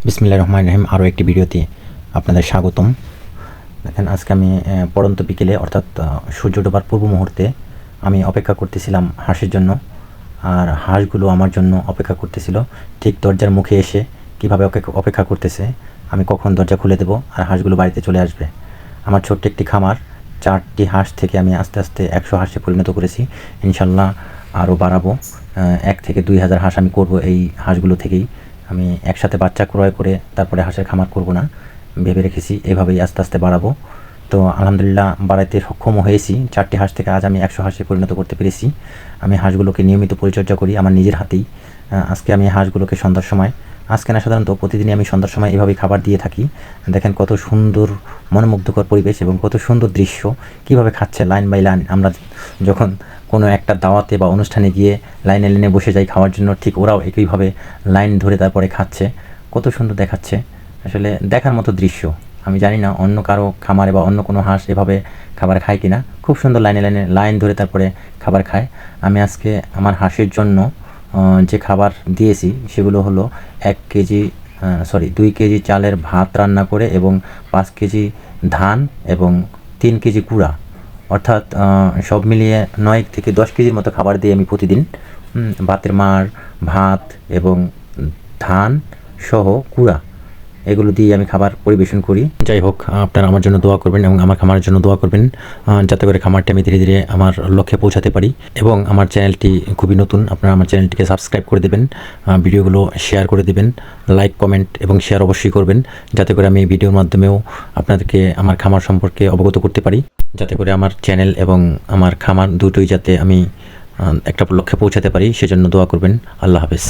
বিসমিল্লাহির রহমানির রহিম। আরও একটি ভিডিওতে আপনাদের স্বাগতম। দেখেন, আজকে আমি পড়ন্ত বিকেলে অর্থাৎ সূর্য ডোবার পূর্ব মুহূর্তে আমি অপেক্ষা করতেছিলাম হাঁসের জন্য, আর হাঁসগুলো আমার জন্য অপেক্ষা করতেছিল। ঠিক দরজার মুখে এসে কীভাবে অপেক্ষা করতেছে, আমি কখন দরজা খুলে দেবো আর হাঁসগুলো বাড়িতে চলে আসবে। আমার ছোট্ট একটি খামার, 4টি হাঁস থেকে আমি আস্তে আস্তে 100 হাঁসে পরিণত করেছি। ইনশাল্লাহ আরও বাড়াবো। 1 থেকে 2,000 হাঁস আমি করব এই হাঁসগুলো থেকেই। আমি একসাথে বাচ্চা ক্রয় করে তারপরে হাঁসের খামার করব না, ভেবে রেখেছি এভাবেই আস্তে আস্তে বাড়াবো। তো আলহামদুলিল্লাহ বাড়াইতে সক্ষম হয়েছি। 4টি হাঁস থেকে আজ আমি 100 হাঁসে পরিণত করতে পেরেছি। আমি হাঁসগুলোকে নিয়মিত পরিচর্যা করি আমার নিজের হাতেই। আজকে আমি হাঁসগুলোকে সন্ধ্যার সময়, আজকে না সাধারণত প্রতিদিনই আমি সন্ধ্যার সময় এভাবেই খাবার দিয়ে থাকি। দেখেন কত সুন্দর মনোমুগ্ধকর পরিবেশ এবং কত সুন্দর দৃশ্য, কীভাবে খাচ্ছে লাইন বাই লাইন। আমরা যখন কোনো একটা দাওয়াতে বা অনুষ্ঠানে গিয়ে লাইনে লাইনে বসে যাই খাওয়ার জন্য, ঠিক ওরাও একইভাবে লাইন ধরে তারপরে খাচ্ছে। কত সুন্দর দেখাচ্ছে, আসলে দেখার মতো দৃশ্য। আমি জানি না অন্য কারো খামারে বা অন্য কোনো হাঁস এভাবে খাবার খায় কিনা। খুব সুন্দর লাইনে লাইনে লাইন ধরে তারপরে খাবার খায়। আমি আজকে আমার হাঁসের জন্য যে খাবার দিয়েছি সেগুলো হলো 2 কেজি চালের ভাত রান্না করে এবং 5 কেজি ধান এবং 3 কেজি কুড়া, অর্থাৎ সব মিলিয়ে 9 থেকে 10 কেজির মতো খাবার দিই আমি প্রতিদিন। ভাতের মাড়, ভাত এবং ধান সহ কুড়া, এগুলো দিয়ে আমি খাবার পরিবেশন করি। যাই হোক, আপনারা আমার জন্য দোয়া করবেন এবং আমার খামারের জন্য দোয়া করবেন, যাতে করে খামারটি আমি ধীরে ধীরে আমার লক্ষ্যে পৌঁছাতে পারি। এবং আমার চ্যানেলটি খুবই নতুন, আপনারা আমার চ্যানেলটিকে সাবস্ক্রাইব করে দেবেন, ভিডিওগুলো শেয়ার করে দেবেন, লাইক, কমেন্ট এবং শেয়ার অবশ্যই করবেন, যাতে করে আমি এই ভিডিওর মাধ্যমেও আপনাদেরকে আমার খামার সম্পর্কে অবগত করতে পারি, যাতে করে আমার চ্যানেল এবং আমার খামার দুটোই যাতে আমি একটা লক্ষ্যে পৌঁছাতে পারি। সেজন্য দোয়া করবেন। আল্লাহ হাফেজ।